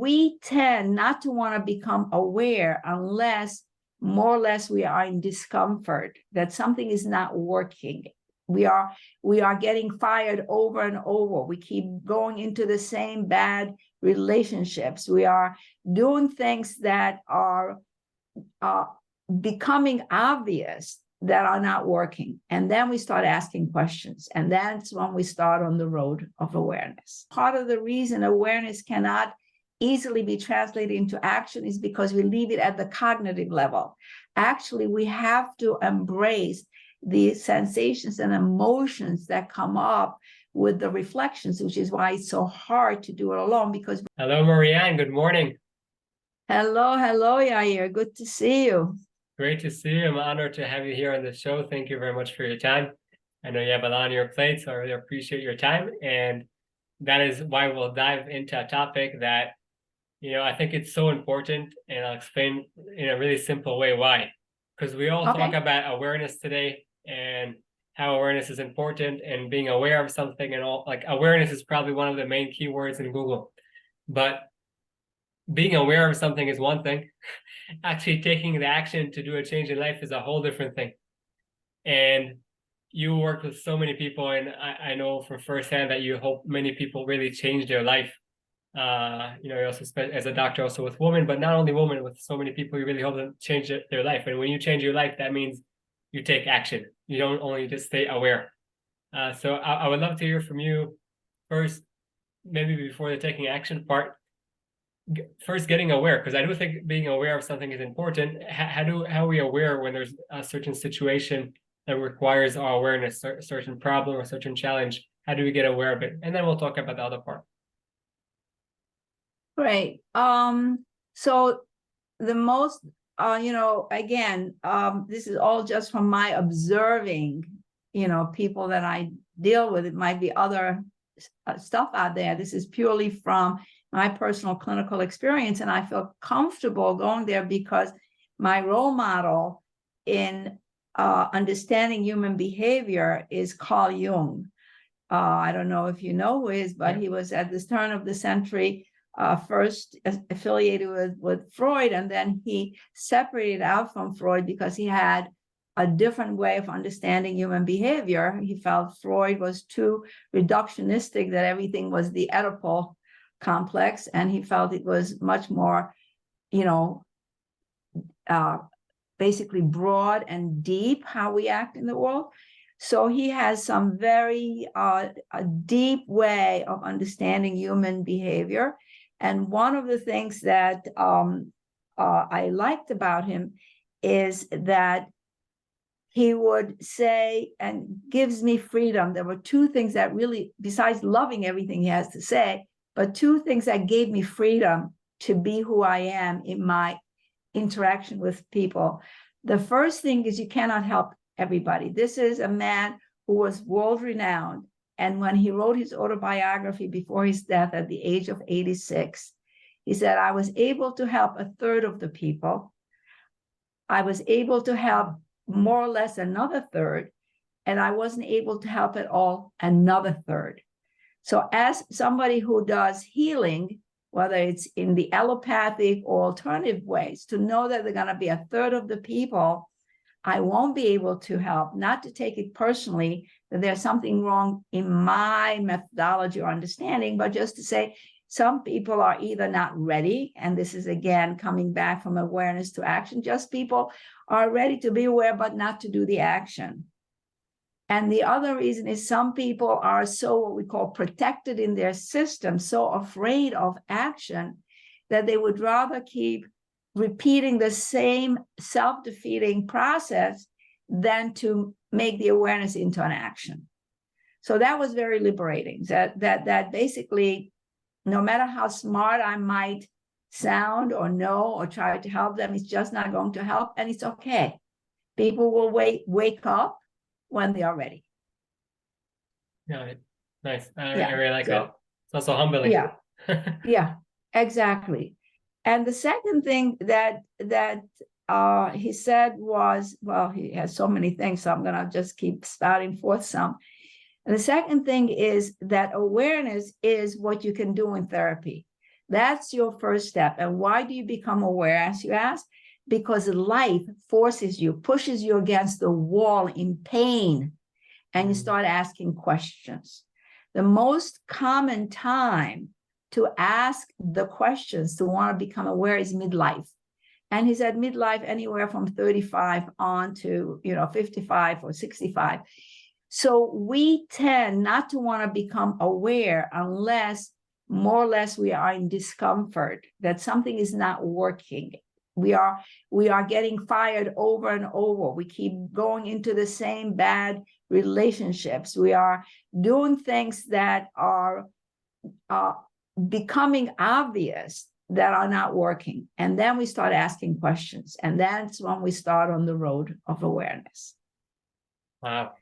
we tend not to want to become aware unless more or less we are in discomfort, that something is not working. We are getting fired over and over. We keep going into the same bad relationships. We are doing things that are becoming obvious that are not working. And then we start asking questions. And that's when we start on the road of awareness. Part of the reason awareness cannot easily be translated into action is because we leave it at the cognitive level. Actually, we have to embrace the sensations and emotions that come up with the reflections, which is why it's so hard to do it alone. Because hello, Marianne. Good morning. Hello, Yair. Good to see you. Great to see you. I'm honored to have you here on the show. Thank you very much for your time. I know you have a lot on your plate, so I really appreciate your time. And that is why we'll dive into a topic that, I think it's so important, and I'll explain in a really simple way why. Because we all talk about awareness today and how awareness is important and being aware of something and all. Like, awareness is probably one of the main keywords in Google. But being aware of something is one thing. Actually taking the action to do a change in life is a whole different thing. And you work with so many people, and I know from firsthand that you help many people really change their life. You also spend as a doctor also with women, but not only women, with so many people, you really help them change their life. And when you change your life, that means you take action. You don't only just stay aware. So I would love to hear from you first, maybe before the taking action part. First, getting aware, because I do think being aware of something is important. How are we aware when there's a certain situation that requires our awareness, a certain problem or certain challenge? How do we get aware of it? And then we'll talk about the other part. Great. So the most, again, this is all just from my observing, people that I deal with. It might be other stuff out there. This is purely from my personal clinical experience, and I feel comfortable going there because my role model in understanding human behavior is Carl Jung. I don't know if you know who he is, but he was at this turn of the century first affiliated with Freud, and then he separated out from Freud because he had a different way of understanding human behavior. He felt Freud was too reductionistic, that everything was the Oedipal complex, and he felt it was much more, basically broad and deep how we act in the world. So he has some very a deep way of understanding human behavior. And one of the things that I liked about him is that he would say, and gives me freedom. There were two things that really, besides loving everything he has to say, but two things that gave me freedom to be who I am in my interaction with people. The first thing is you cannot help everybody. This is a man who was world-renowned. And when he wrote his autobiography before his death at the age of 86, he said, I was able to help a third of the people. I was able to help more or less another third, and I wasn't able to help at all another third. So as somebody who does healing, whether it's in the allopathic or alternative ways, to know that they're going to be a third of the people I won't be able to help, not to take it personally that there's something wrong in my methodology or understanding, but just to say some people are either not ready, and this is again coming back from awareness to action, just people are ready to be aware but not to do the action. And the other reason is some people are so what we call protected in their system, so afraid of action, that they would rather keep repeating the same self-defeating process than to make the awareness into an action. So that was very liberating, that basically, no matter how smart I might sound or know or try to help them, it's just not going to help, and it's okay. People will wake up when they are ready. Yeah, nice. I really like that. It's also humbling. Yeah, yeah, exactly. And the second thing that he said was, well, he has so many things, so I'm going to just keep spouting forth some. And the second thing is that awareness is what you can do in therapy. That's your first step. And why do you become aware, as you ask? Because life forces you, pushes you against the wall in pain, and you start asking questions. The most common time to ask the questions, to want to become aware, is midlife. And he said midlife anywhere from 35 on to 55 or 65. So we tend not to want to become aware unless more or less we are in discomfort, that something is not working. We are getting fired over and over. We keep going into the same bad relationships. We are doing things that are becoming obvious that are not working. And then we start asking questions. And that's when we start on the road of awareness. Wow.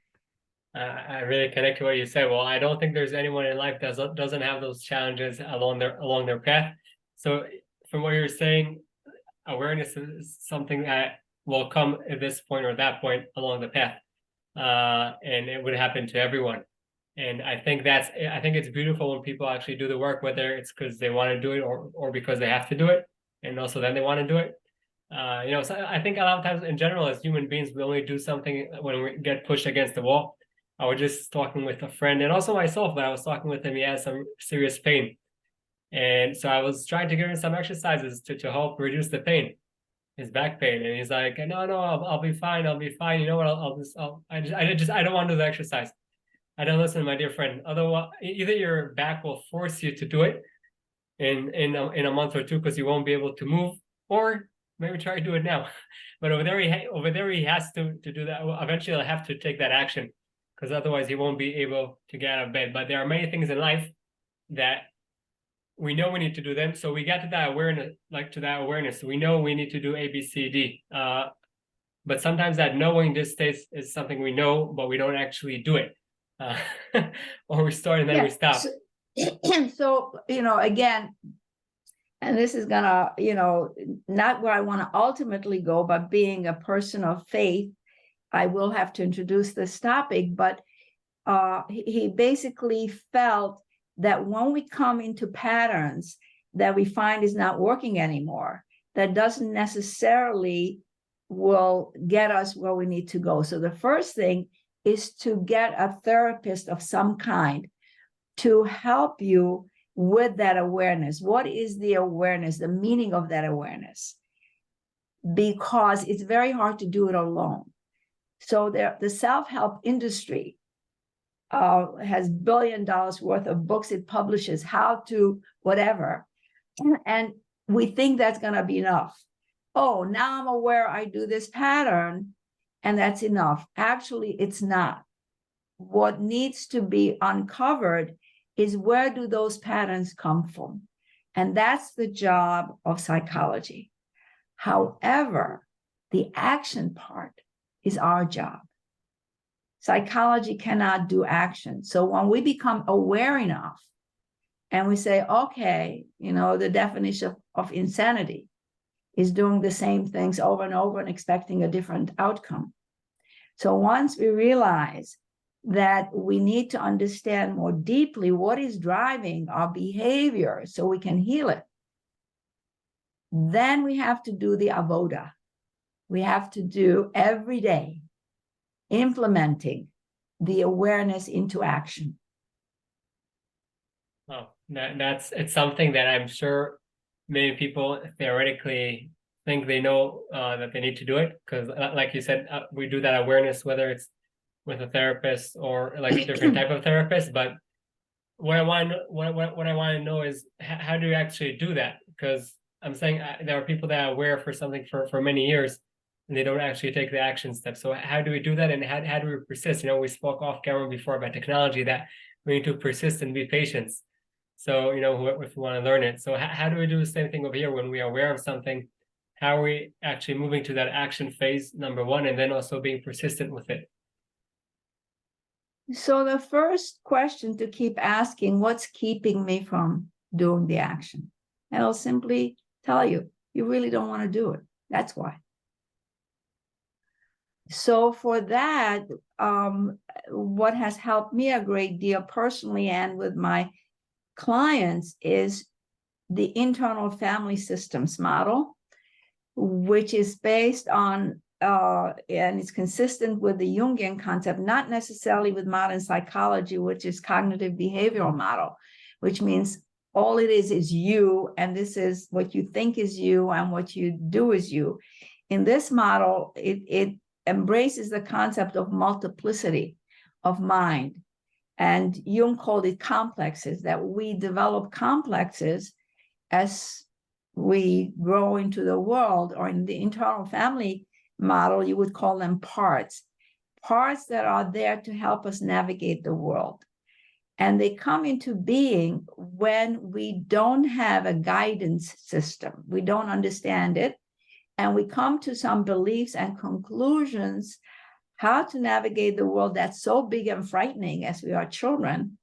I really connect to what you said. Well, I don't think there's anyone in life that doesn't have those challenges along their path. So from what you're saying, awareness is something that will come at this point or that point along the path. And it would happen to everyone. And I think it's beautiful when people actually do the work, whether it's because they want to do it or because they have to do it. And also then they want to do it. So I think a lot of times in general, as human beings, we only do something when we get pushed against the wall. I was just talking with a friend and also myself, but I was talking with him. He has some serious pain. And so I was trying to give him some exercises to help reduce the pain, his back pain. And he's like, no, I'll be fine. I'll be fine. You know what? I don't want to do the exercise. I don't listen, my dear friend. Otherwise, either your back will force you to do it in a month or two because you won't be able to move, or maybe try to do it now. But over there he has to do that. Eventually, he'll have to take that action because otherwise he won't be able to get out of bed. But there are many things in life that we know we need to do them. So we got to that awareness, We know we need to do A, B, C, D. But sometimes that knowing this stays is something we know, but we don't actually do it. Or we start and then we stop. So, again, and this is gonna, not where I want to ultimately go, but being a person of faith, I will have to introduce this topic, but he basically felt that when we come into patterns that we find is not working anymore, that doesn't necessarily will get us where we need to go. So the first thing is to get a therapist of some kind to help you with that awareness. What is the awareness, the meaning of that awareness? Because it's very hard to do it alone. So the self-help industry has $1 billion worth of books it publishes, how to whatever. And we think that's going to be enough. Oh, now I'm aware I do this pattern and that's enough. Actually, it's not. What needs to be uncovered is where do those patterns come from? And that's the job of psychology. However, the action part is our job. Psychology cannot do action. So when we become aware enough and we say, okay, the definition of insanity is doing the same things over and over and expecting a different outcome. So once we realize that we need to understand more deeply what is driving our behavior so we can heal it, then we have to do the avoda. We have to do every day implementing the awareness into action. Oh, it's something that I'm sure many people theoretically think they know that they need to do it, because like you said, we do that awareness whether it's with a therapist or like a different type of therapist. But what I want to know is how do you actually do that? Because I'm saying there are people that are aware for something for many years and they don't actually take the action steps. So how do we do that, and how do we persist? We spoke off camera before about technology, that we need to persist and be patient. So if we want to learn it, so how do we do the same thing over here when we are aware of something? How are we actually moving to that action phase, number one, and then also being persistent with it? So the first question to keep asking, what's keeping me from doing the action? And I'll simply tell you, you really don't want to do it. That's why. So for that, what has helped me a great deal personally and with my clients is the internal family systems model, which is based on and it's consistent with the Jungian concept, not necessarily with modern psychology, which is cognitive behavioral model, which means all it is you, and this is what you think is you, and what you do is you. In this model, it embraces the concept of multiplicity of mind. And Jung called it complexes, that we develop complexes as we grow into the world, or in the internal family model, you would call them parts that are there to help us navigate the world. And they come into being when we don't have a guidance system. We don't understand it. And we come to some beliefs and conclusions how to navigate the world that's so big and frightening as we are children,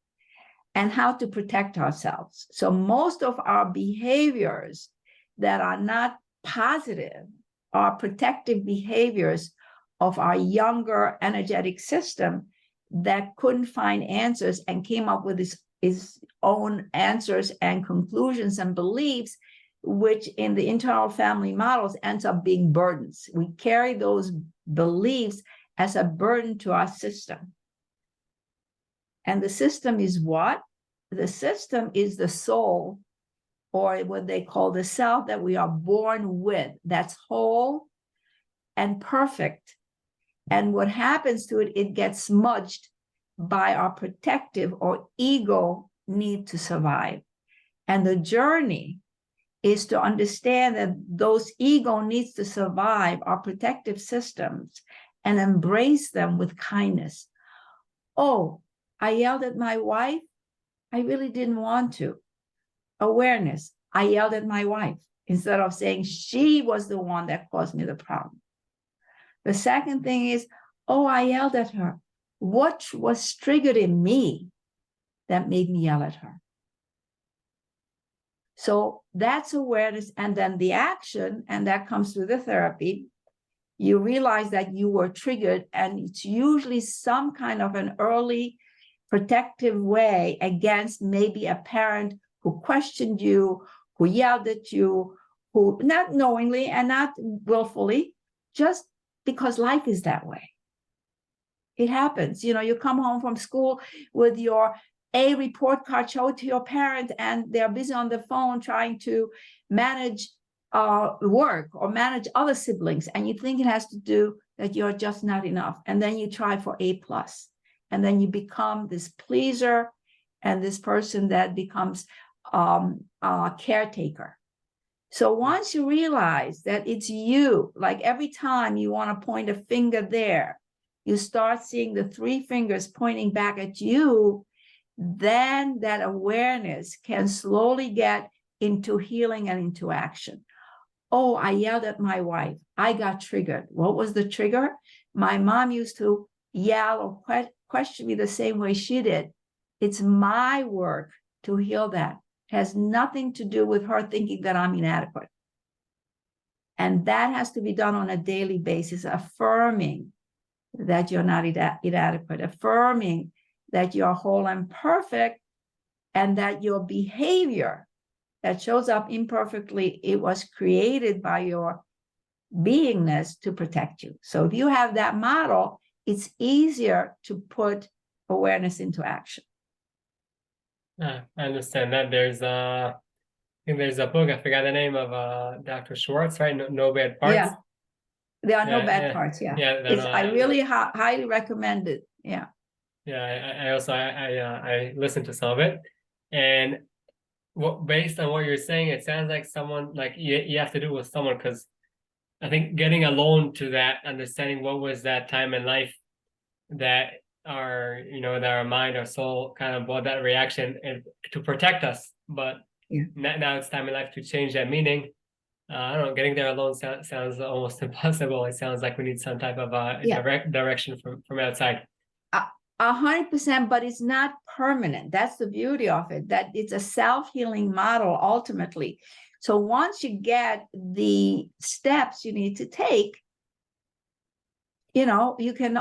and how to protect ourselves. So most of our behaviors that are not positive are protective behaviors of our younger energetic system that couldn't find answers and came up with his own answers and conclusions and beliefs, which in the internal family models ends up being burdens. We carry those beliefs as a burden to our system. And the system is what? The system is the soul, or what they call the self that we are born with, that's whole and perfect. And what happens to it, it gets smudged by our protective or ego need to survive. And the journey is to understand that those ego needs to survive our protective systems and embrace them with kindness. Oh, I yelled at my wife. I really didn't want to. Awareness. I yelled at my wife instead of saying she was the one that caused me the problem. The second thing is, oh, I yelled at her. What was triggered in me that made me yell at her? So that's awareness. And then the action, and that comes through the therapy. You realize that you were triggered, and it's usually some kind of an early protective way against maybe a parent who questioned you, who yelled at you, who not knowingly and not willfully, just because life is that way. It happens. You know, you come home from school with your A report card, show it to your parent, and they're busy on the phone trying to manage work or manage other siblings, and you think it has to do that you're just not enough. And then you try for A+. And then you become this pleaser and this person that becomes a caretaker. So once you realize that it's you, like every time you want to point a finger there, you start seeing the three fingers pointing back at you, then that awareness can slowly get into healing and into action. Oh, I yelled at my wife. I got triggered. What was the trigger? My mom used to yell or question me the same way she did. It's my work to heal that. It has nothing to do with her thinking that I'm inadequate. And that has to be done on a daily basis, affirming that you're not inadequate, affirming that you're whole and perfect, and that your behavior that shows up imperfectly, it was created by your beingness to protect you. So if you have that model, it's easier to put awareness into action. I understand that. I think there's a book, I forgot the name of Dr. Schwartz, right? No Bad Parts. Yeah, there are no bad parts. Yeah, I really highly recommend it. Yeah. Yeah, I listened to some of it, and based on what you're saying, it sounds like someone like you have to do it with someone, because I think getting alone to that, understanding what was that time in life that our mind, our soul kind of brought that reaction and to protect us, but now it's time in life to change that meaning. I don't know, getting there alone sounds almost impossible. It sounds like we need some type of direction from outside. 100%, but it's not permanent. That's the beauty of it, that it's a self-healing model ultimately. So once you get the steps you need to take, you can,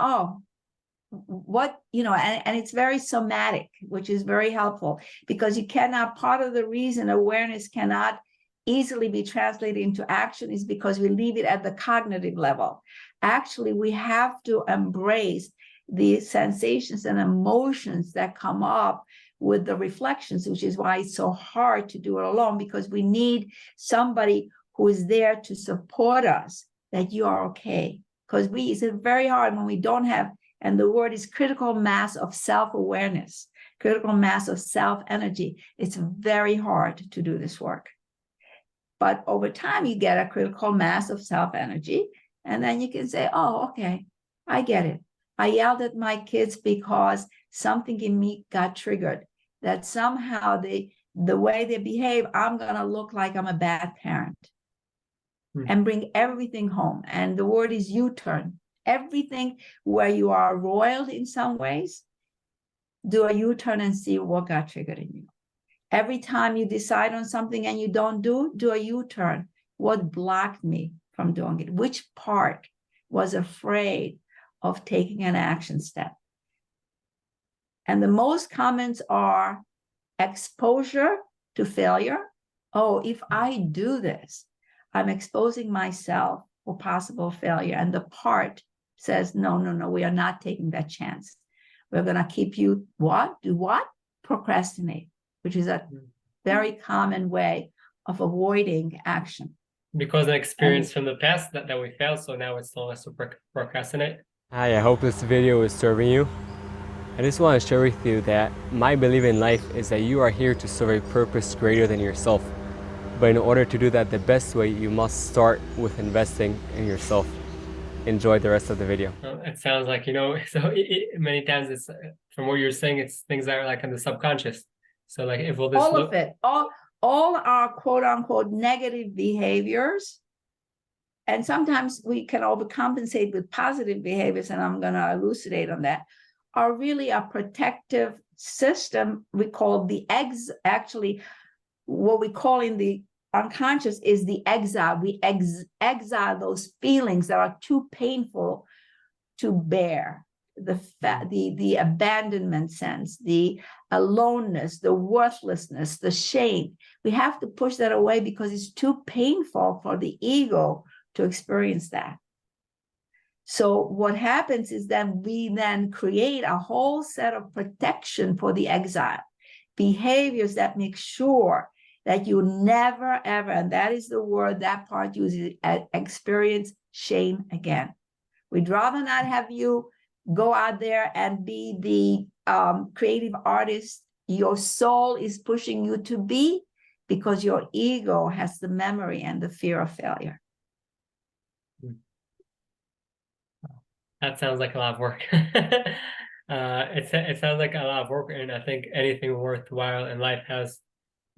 what, and it's very somatic, which is very helpful, because you cannot, part of the reason awareness cannot easily be translated into action is because we leave it at the cognitive level. Actually, we have to embrace the sensations and emotions that come up with the reflections, which is why it's so hard to do it alone, because we need somebody who is there to support us, that you are okay. Because it's very hard when we don't have, and the word is critical mass of self-awareness, critical mass of self-energy. It's very hard to do this work. But over time, you get a critical mass of self-energy, and then you can say, oh, okay, I get it. I yelled at my kids because something in me got triggered, that somehow the way they behave, I'm going to look like I'm a bad parent and bring everything home. And the word is U-turn. Everything where you are roiled in some ways, do a U-turn and see what got triggered in you. Every time you decide on something and you don't do a U-turn. What blocked me from doing it? Which part was afraid of taking an action step? And the most comments are exposure to failure. Oh, if I do this, I'm exposing myself for possible failure. And the part says, no, we are not taking that chance. We're going to keep you do what? Procrastinate, which is a very common way of avoiding action. Because an experience from the past that we failed, so now it's telling us to procrastinate. Hi, I hope this video is serving you. I just want to share with you that my belief in life is that you are here to serve a purpose greater than yourself. But in order to do that the best way, you must start with investing in yourself. Enjoy the rest of the video. It sounds like, so many times it's, from what you're saying, it's things that are like in the subconscious. So like, if we'll just all of it, all our quote unquote negative behaviors, and sometimes we can overcompensate with positive behaviors, and I'm going to elucidate on that, are really a protective system. We call the actually, what we call in the unconscious is the exile. We exile those feelings that are too painful to bear. The abandonment sense, the aloneness, the worthlessness, the shame. We have to push that away because it's too painful for the ego to experience that. So what happens is that we then create a whole set of protection for the exile, behaviors that make sure that you never, ever, and that is the word that part uses, experience shame again. We'd rather not have you go out there and be the creative artist your soul is pushing you to be, because your ego has the memory and the fear of failure. That sounds like a lot of work. It sounds like a lot of work, and I think anything worthwhile in life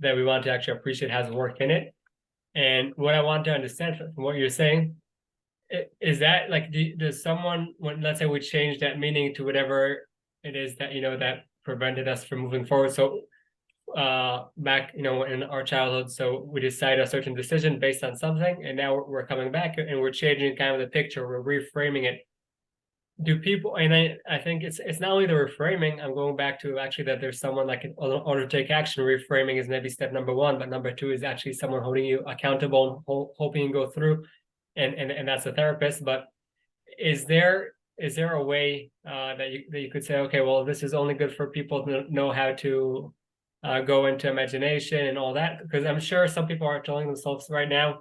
that we want to actually appreciate has work in it. And what I want to understand from what you're saying is that, like, does someone, when, let's say, we change that meaning to whatever it is that that prevented us from moving forward. So back in our childhood, so we decide a certain decision based on something, and now we're coming back and we're changing kind of the picture, we're reframing it. Do people, and I think it's not only the reframing, I'm going back to actually that there's someone, like, in order to take action, reframing is maybe step number one, but number two is actually someone holding you accountable, hoping you go through, and that's a therapist. But is there a way that you could say, okay, well, this is only good for people to know how to go into imagination and all that? Because I'm sure some people are telling themselves right now,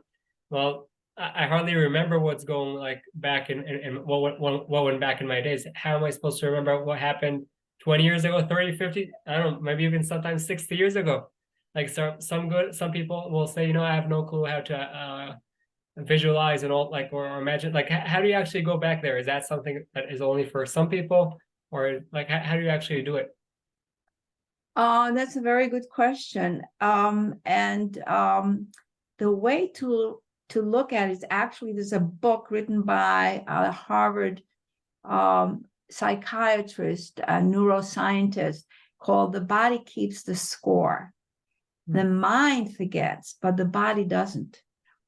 well, I hardly remember what's going, like, back in what went back in my days. How am I supposed to remember what happened 20 years ago, 30, 50, I don't know, maybe even sometimes 60 years ago? Like, some people will say, I have no clue how to visualize and all, like, or imagine. Like, how do you actually go back there? Is that something that is only for some people, or like, how do you actually do it? That's a very good question. The way to look at it is, actually, there's a book written by a Harvard psychiatrist, a neuroscientist, called "The Body Keeps the Score." The mind forgets, but the body doesn't.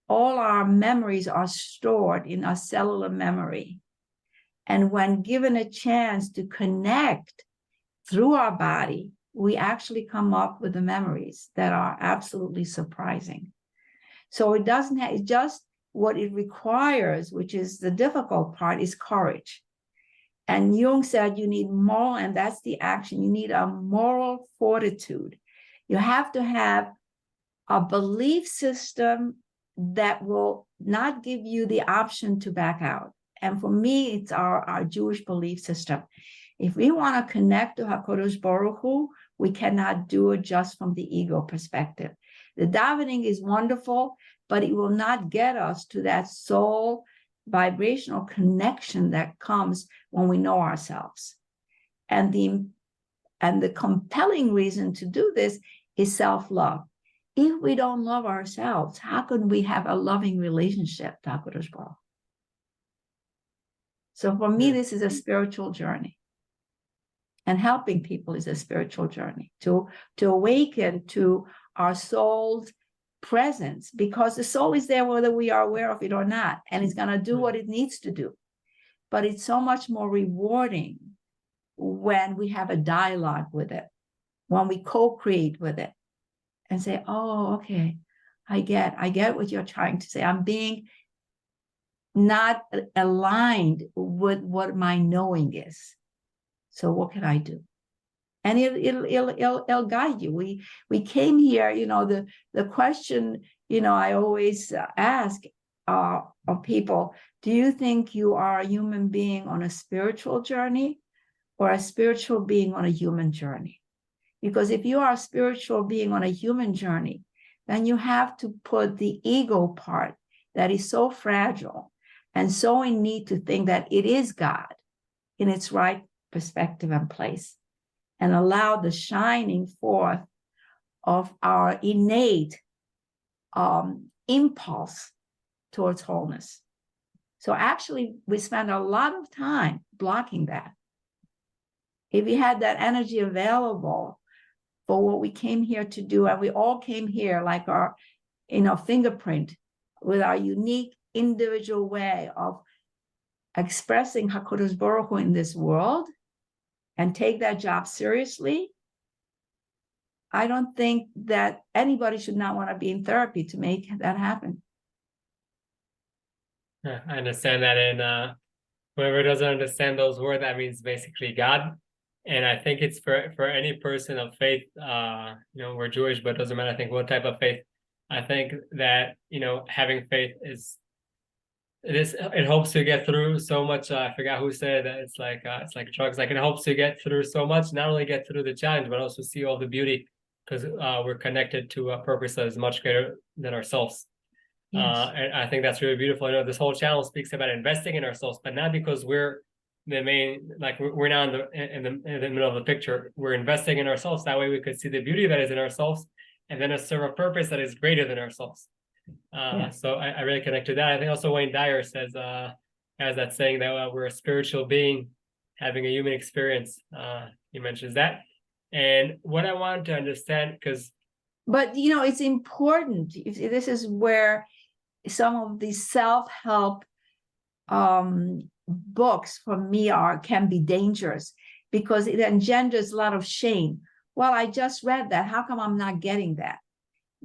All our memories are stored in our cellular memory. And when given a chance to connect through our body, we actually come up with the memories that are absolutely surprising. So it doesn't have, it's just what it requires, which is the difficult part, is courage. And Jung said you need moral, and that's the action. You need a moral fortitude. You have to have a belief system that will not give you the option to back out. And for me, it's our Jewish belief system. If we want to connect to HaKadosh Baruch Hu, we cannot do it just from the ego perspective. The davening is wonderful, but it will not get us to that soul vibrational connection that comes when we know ourselves. And the compelling reason to do this is self-love. If we don't love ourselves, how can we have a loving relationship to HaKadosh Baruch Hu? So for me, this is a spiritual journey. And helping people is a spiritual journey to awaken to our soul's presence, because the soul is there whether we are aware of it or not, and it's going to do what it needs to do. But it's so much more rewarding when we have a dialogue with it, when we co-create with it and say, oh, okay, I get what you're trying to say. I'm being not aligned with what my knowing is. So what can I do? And it'll guide you. We came here, the question, I always ask of people, do you think you are a human being on a spiritual journey or a spiritual being on a human journey? Because if you are a spiritual being on a human journey, then you have to put the ego part that is so fragile and so in need to think that it is God in its right perspective and place, and allow the shining forth of our innate impulse towards wholeness. So actually, we spend a lot of time blocking that. If we had that energy available for what we came here to do, and we all came here like our, fingerprint with our unique individual way of expressing HaKadosh Baruch Hu in this world, and take that job seriously, I don't think that anybody should not want to be in therapy to make that happen. Yeah, I understand that. And whoever doesn't understand those words, that means basically God. And I think it's for any person of faith, we're Jewish, but it doesn't matter, I think, what type of faith. I think that, having faith it helps to get through so much. I forgot who said that it's like drugs. Like, it helps to get through so much, not only get through the challenge, but also see all the beauty, because we're connected to a purpose that is much greater than ourselves. Yes. And I think that's really beautiful. This whole channel speaks about investing in ourselves, but not because we're the main, like we're not in the middle of the picture. We're investing in ourselves. That way we could see the beauty that is in ourselves, and then serve a purpose that is greater than ourselves. So I really connect to that. I think also Wayne Dyer says, has that saying that we're a spiritual being having a human experience. He mentions that. And what I wanted to understand, but it's important. This is where some of these self-help books for me can be dangerous, because it engenders a lot of shame. Well, I just read that. How come I'm not getting that?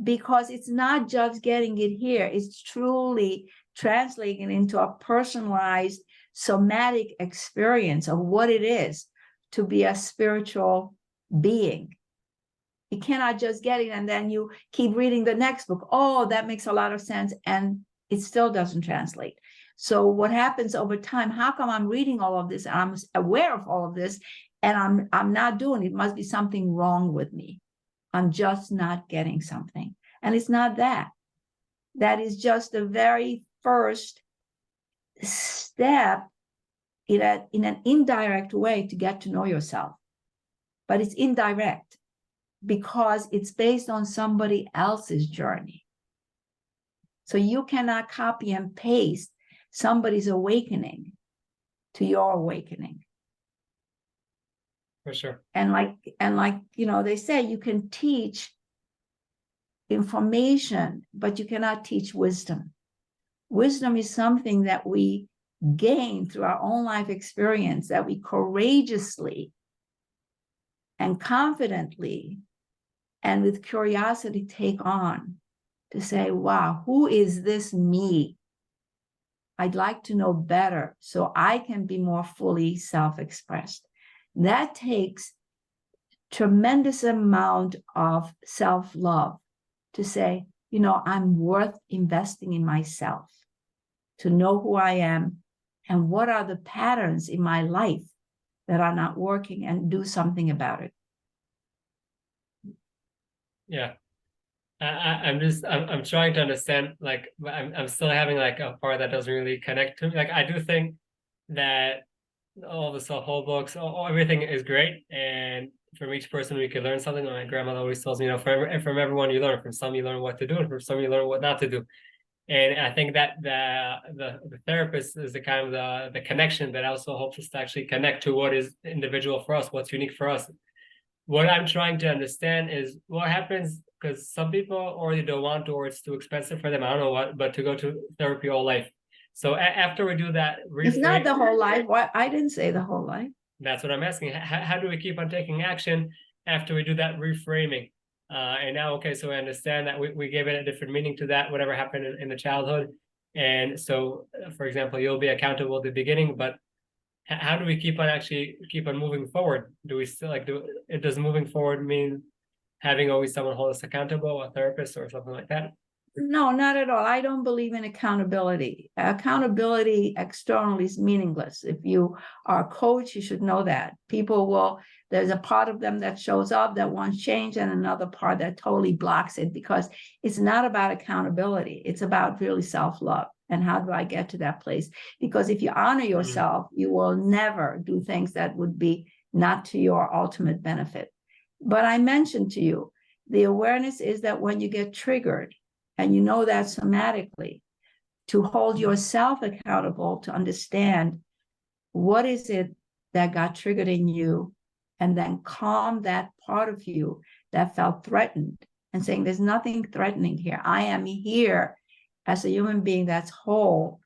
Because it's not just getting it here, it's truly translating into a personalized somatic experience of what it is to be a spiritual being. You cannot just get it and then you keep reading the next book. Oh, that makes a lot of sense, and it still doesn't translate. So what happens over time, how come I'm reading all of this and I'm aware of all of this and I'm not doing it? Must be something wrong with me. I'm just not getting something. And it's not that. That is just the very first step in an indirect way to get to know yourself. But it's indirect because it's based on somebody else's journey. So you cannot copy and paste somebody's awakening to your awakening. For sure. And like they say, you can teach information, but you cannot teach wisdom. Wisdom is something that we gain through our own life experience that we courageously and confidently and with curiosity take on, to say, wow, who is this me? I'd like to know better so I can be more fully self-expressed. That takes tremendous amount of self-love to say, you know, I'm worth investing in myself, to know who I am and what are the patterns in my life that are not working, and do something about it. Yeah. I'm trying to understand, like, I'm still having like a part that doesn't really connect to me. Like, I do think that all the self-help books, everything is great, and from each person we can learn something. My grandmother always tells me, you know, from everyone you learn. From some you learn what to do, and from some you learn what not to do. And I think that the therapist is the kind of the connection that also helps us to actually connect to what is individual for us, what's unique for us. What I'm trying to understand is what happens, because some people already don't want to, or it's too expensive for them. I don't know what, but to go to therapy all life. So after we do that, It's not the whole life. Why, I didn't say the whole life. That's what I'm asking. How do we keep on taking action after we do that reframing? And now, okay, so I understand that we gave it a different meaning to that, whatever happened in the childhood. And so, for example, you'll be accountable at the beginning, but how do we keep on moving forward? Do we still does moving forward mean having always someone hold us accountable, a therapist or something like that? No, not at all. I don't believe in accountability. Accountability externally is meaningless. If you are a coach, you should know that. There's a part of them that shows up that wants change, and another part that totally blocks it, because it's not about accountability. It's about really self-love. And how do I get to that place? Because if you honor yourself, you will never do things that would be not to your ultimate benefit. But I mentioned to you, the awareness is that when you get triggered, and you know that somatically, to hold yourself accountable, to understand what is it that got triggered in you, and then calm that part of you that felt threatened, and saying, there's nothing threatening here. I am here as a human being that's whole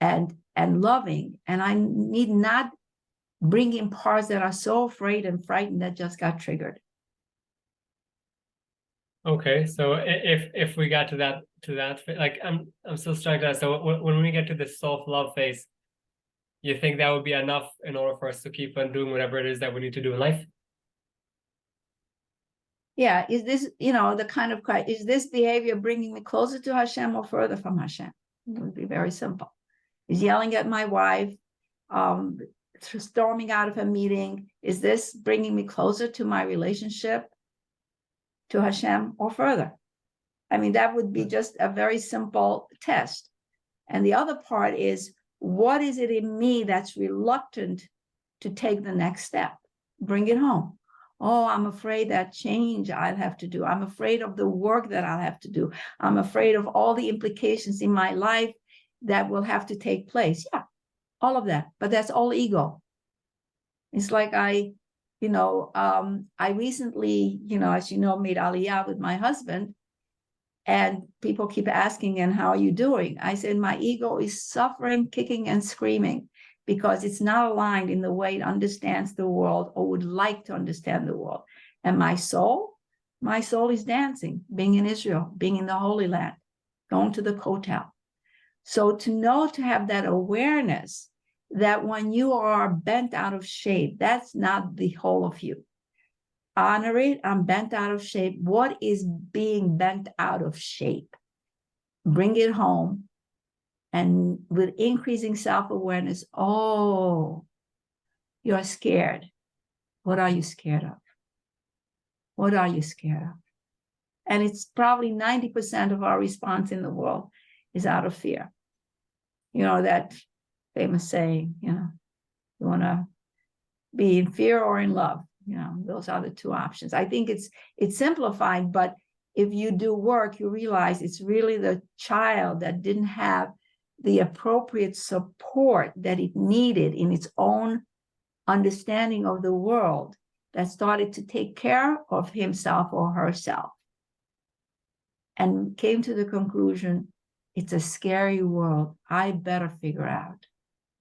and loving, and I need not bring in parts that are so afraid and frightened that just got triggered. Okay, so if we got to that like I'm still struck that. So when we get to the self-love phase, you think that would be enough in order for us to keep on doing whatever it is that we need to do in life? Yeah, is this, the kind of, is this behavior bringing me closer to Hashem or further from Hashem? It would be very simple. Is yelling at my wife, storming out of a meeting, is this bringing me closer to my relationship to Hashem or further? I mean, that would be just a very simple test. And the other part is, what is it in me that's reluctant to take the next step? Bring it home. Oh, I'm afraid that change I'll have to do. I'm afraid of the work that I'll have to do. I'm afraid of all the implications in my life that will have to take place. Yeah, all of that. But that's all ego. It's like I recently, as you know, made Aliyah with my husband, and people keep asking, and how are you doing? I said, my ego is suffering, kicking and screaming, because it's not aligned in the way it understands the world or would like to understand the world. And my soul is dancing, being in Israel, being in the Holy Land, going to the Kotel. So to have that awareness that when you are bent out of shape, that's not the whole of you. Honor it. I'm bent out of shape. What is being bent out of shape? Bring it home. And with increasing self-awareness, oh, you're scared. What are you scared of? What are you scared of? And it's probably 90% of our response in the world is out of fear. That famous saying, you want to be in fear or in love. Those are the two options. I think it's simplified, but if you do work, you realize it's really the child that didn't have the appropriate support that it needed in its own understanding of the world that started to take care of himself or herself, and came to the conclusion it's a scary world. I better figure out.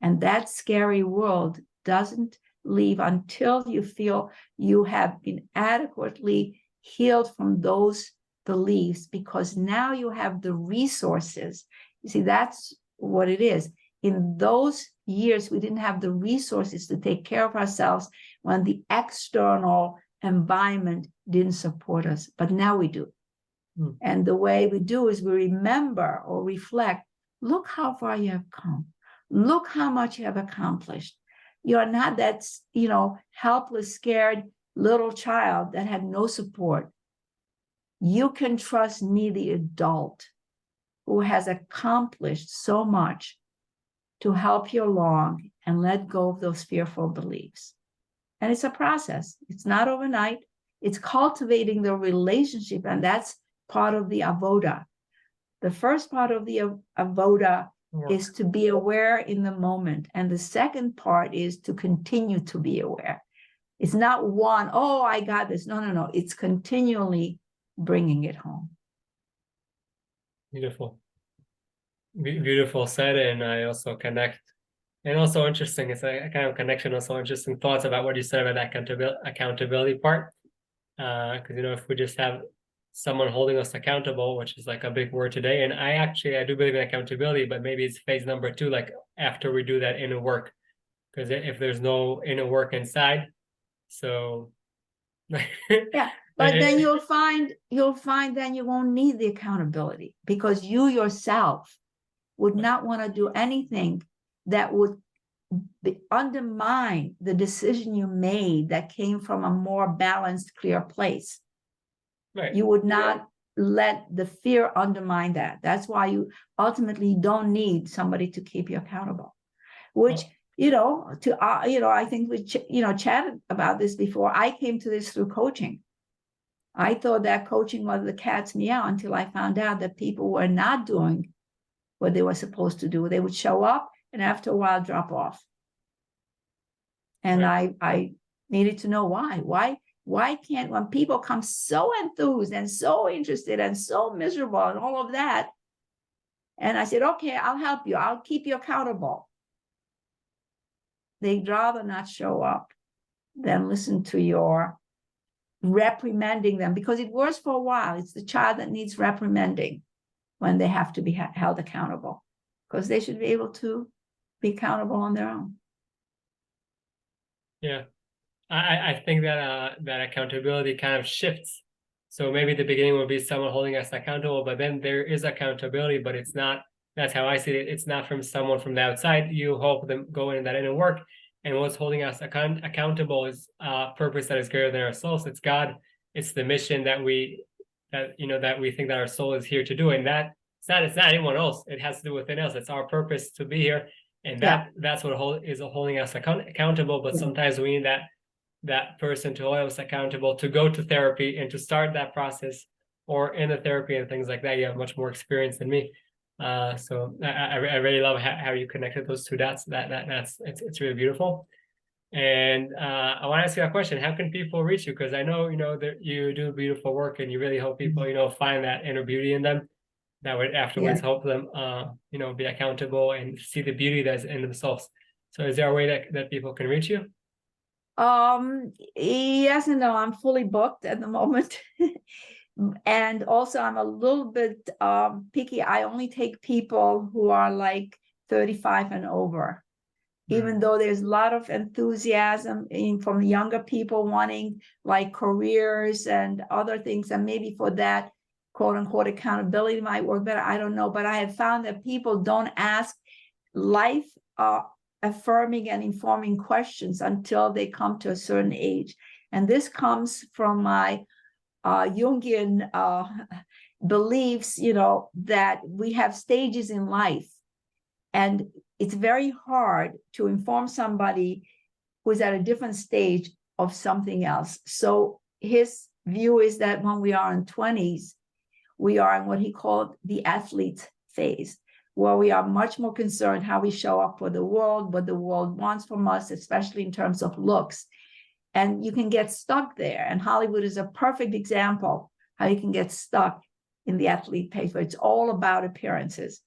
And that scary world doesn't leave until you feel you have been adequately healed from those beliefs, because now you have the resources. You see, that's what it is. In those years, we didn't have the resources to take care of ourselves when the external environment didn't support us, but now we do. And the way we do is we remember or reflect, look how far you have come. Look how much you have accomplished. You're not that, helpless, scared little child that had no support. You can trust me, the adult who has accomplished so much, to help you along and let go of those fearful beliefs. And it's a process. It's not overnight. It's cultivating the relationship, and that's part of the avoda. The first part of the avoda is to be aware in the moment. And the second part is to continue to be aware. It's not one, oh, I got this. No. It's continually bringing it home. Beautiful. Beautiful said, and I also connect. And also interesting, it's a kind of connection, also interesting thoughts about what you said about that accountability part. Because, if we just have someone holding us accountable, which is like a big word today. And I do believe in accountability, but maybe it's phase number 2, like after we do that inner work. Because if there's no inner work inside, so yeah, but then you'll find then you won't need the accountability, because you yourself would not want to do anything that would undermine the decision you made that came from a more balanced, clear place. Right. You would not let the fear undermine that. That's why you ultimately don't need somebody to keep you accountable, which, I think we, chatted about this before. I came to this through coaching. I thought that coaching was the cat's meow until I found out that people were not doing what they were supposed to do. They would show up and after a while drop off. And right. I needed to know why. Why can't, when people come so enthused and so interested and so miserable and all of that, and I said, okay, I'll help you. I'll keep you accountable. They'd rather not show up than listen to your reprimanding them, because it works for a while. It's the child that needs reprimanding when they have to be held accountable, because they should be able to be accountable on their own. Yeah. I think that that accountability kind of shifts. So maybe the beginning will be someone holding us accountable, but then there is accountability, but it's not, that's how I see it. It's not from someone from the outside. You help them go in that inner work. And what's holding us accountable is a purpose that is greater than ourselves. It's God. It's the mission that we think that our soul is here to do. And that it's not anyone else. It has to do with within us. It's our purpose to be here. And that's what is holding us accountable. But sometimes we need that person to hold us accountable, to go to therapy and to start that process, or in the therapy and things like that. You have much more experience than me. So I really love how you connected those two dots. It's really beautiful. And I want to ask you a question. How can people reach you? Because I know, that you do beautiful work, and you really help people, find that inner beauty in them, that would afterwards help them, be accountable and see the beauty that's in themselves. So is there a way that people can reach you? Yes and no. I'm fully booked at the moment. And also I'm a little bit picky. I only take people who are like 35 and over, even though there's a lot of enthusiasm from younger people wanting like careers and other things. And maybe for that, quote unquote, accountability might work better. I don't know. But I have found that people don't ask life affirming and informing questions until they come to a certain age. And this comes from my Jungian beliefs, that we have stages in life. And it's very hard to inform somebody who's at a different stage of something else. So his view is that when we are in 20s, we are in what he called the athlete phase, where we are much more concerned how we show up for the world, what the world wants from us, especially in terms of looks. And you can get stuck there. And Hollywood is a perfect example how you can get stuck in the athlete phase, where it's all about appearances.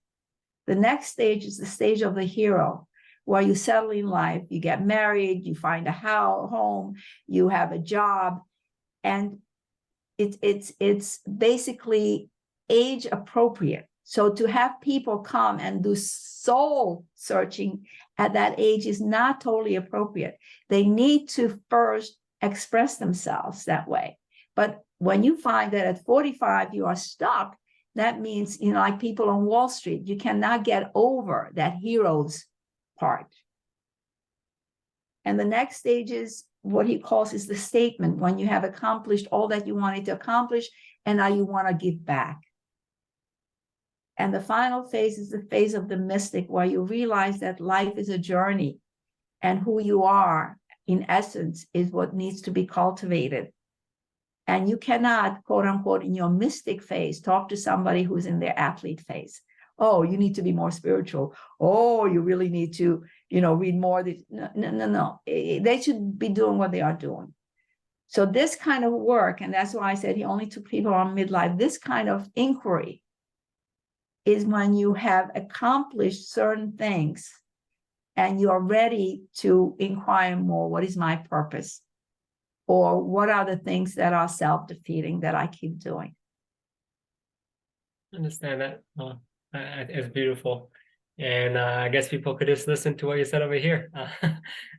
The next stage is the stage of the hero, where you settle in life, you get married, you find a home, you have a job, and it's basically age appropriate. So to have people come and do soul searching at that age is not totally appropriate. They need to first express themselves that way. But when you find that at 45 you are stuck, that means, like people on Wall Street, you cannot get over that hero's part. And the next stage is what he calls is the statement, when you have accomplished all that you wanted to accomplish, and now you want to give back. And the final phase is the phase of the mystic, where you realize that life is a journey, and who you are, in essence, is what needs to be cultivated. And you cannot, quote unquote, in your mystic phase, talk to somebody who's in their athlete phase. Oh, you need to be more spiritual. Oh, you really need to, read more. No. They should be doing what they are doing. So this kind of work, and that's why I said he only took people on midlife, this kind of inquiry is when you have accomplished certain things and you are ready to inquire more, what is my purpose? Or what are the things that are self-defeating that I keep doing? Understand that. It's beautiful. And I guess people could just listen to what you said over here.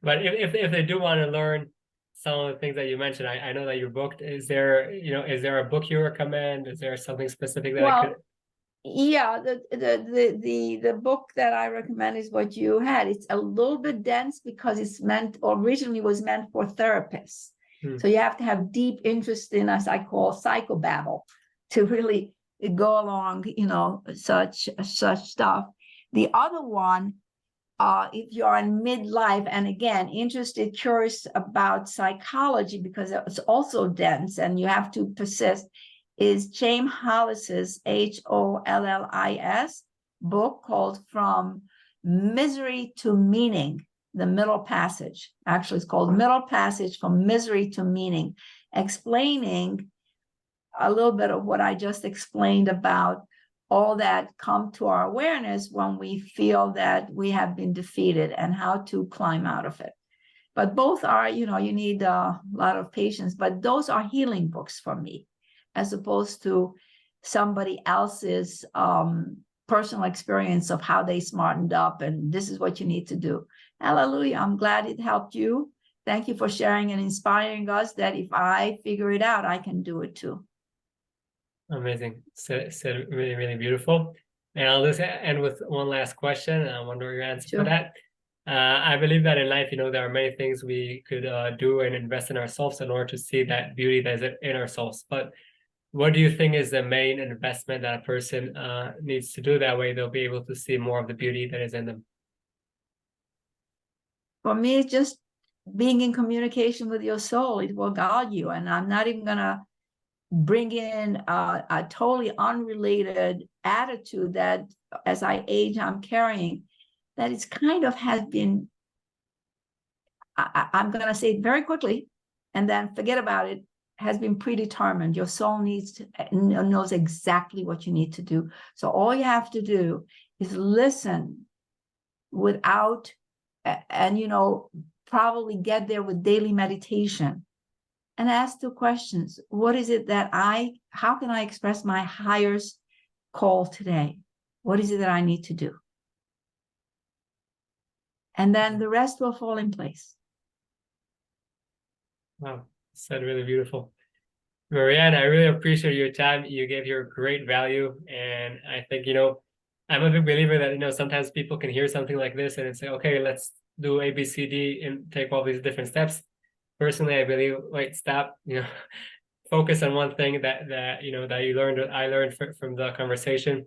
But if they do want to learn some of the things that you mentioned, I know that you're booked. Is there a book you recommend? Is there something specific that I could? Yeah, the book that I recommend is what you had. It's a little bit dense because it's originally was meant for therapists. So you have to have deep interest in, as I call, psychobabble to really go along, such stuff. The other one, if you're in midlife and again interested, curious about psychology, because it's also dense and you have to persist, is James Hollis's Hollis book called From Misery to Meaning, the Middle Passage. Actually, it's called Middle Passage from Misery to Meaning, explaining a little bit of what I just explained about all that come to our awareness when we feel that we have been defeated and how to climb out of it. But both are, you need a lot of patience, but those are healing books for me, as opposed to somebody else's personal experience of how they smartened up and this is what you need to do. Hallelujah. I'm glad it helped you. Thank you for sharing and inspiring us that if I figure it out, I can do it too. Amazing. Said really, really beautiful. And I'll just end with one last question. And I wonder your answer for that. I believe that in life, there are many things we could do and invest in ourselves in order to see that beauty that is in ourselves. But what do you think is the main investment that a person needs to do? That way they'll be able to see more of the beauty that is in them. For me, it's just being in communication with your soul. It will guide you. And I'm not even going to bring in a totally unrelated attitude that as I age, I'm carrying, that it's kind of has been, I'm going to say it very quickly and then forget about it, has been predetermined. Your soul knows exactly what you need to do. So all you have to do is listen without, and probably get there with daily meditation and ask the questions. What is it that how can I express my highest call today? What is it that I need to do? And then the rest will fall in place. Wow, said really beautiful. Marianne, I really appreciate your time. You gave your great value. And I think, I'm a big believer that, sometimes people can hear something like this and say, okay, let's do A, B, C, D and take all these different steps. Personally, I believe, wait, stop, focus on one thing that you learned, I learned from the conversation,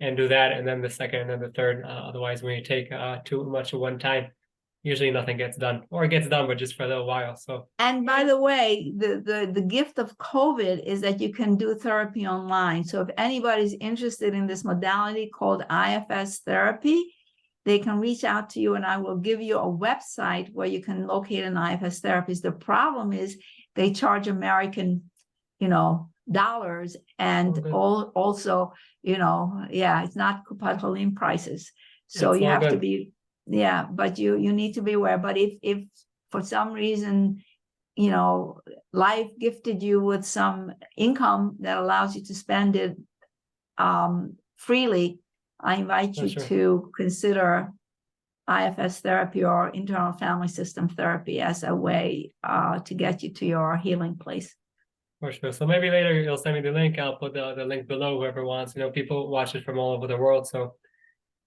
and do that. And then the second and then the third. Otherwise, when you take too much at one time, usually nothing gets done, or it gets done, but just for a little while. So, and by the way, the gift of COVID is that you can do therapy online. So if anybody's interested in this modality called IFS therapy, they can reach out to you and I will give you a website where you can locate an IFS therapist. The problem is they charge American, dollars, and Okay. also, yeah, it's not Kupat Halim prices. So It's you all have to good. be, yeah, but you need to be aware. But if for some reason, life gifted you with some income that allows you to spend it freely, I invite For you sure. to consider IFS therapy or internal family system therapy as a way to get you to your healing place. For sure. So maybe later you'll send me the link. I'll put the link below, whoever wants. People watch it from all over the world. So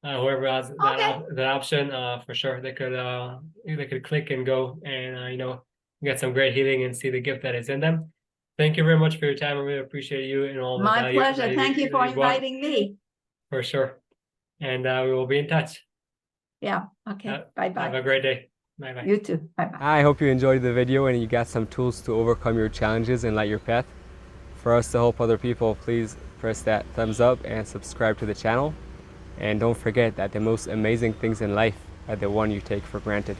whoever has that option, for sure, they could click and go and get some great healing and see the gift that is in them. Thank you very much for your time. I really appreciate you and all the My value pleasure. Thank you for that brought. inviting me. For sure. And we will be in touch. Yeah. Okay. Bye-bye. Have a great day. Bye-bye. You too. Bye-bye. I hope you enjoyed the video and you got some tools to overcome your challenges and light your path. For us to help other people, please press that thumbs up and subscribe to the channel. And don't forget that the most amazing things in life are the one you take for granted.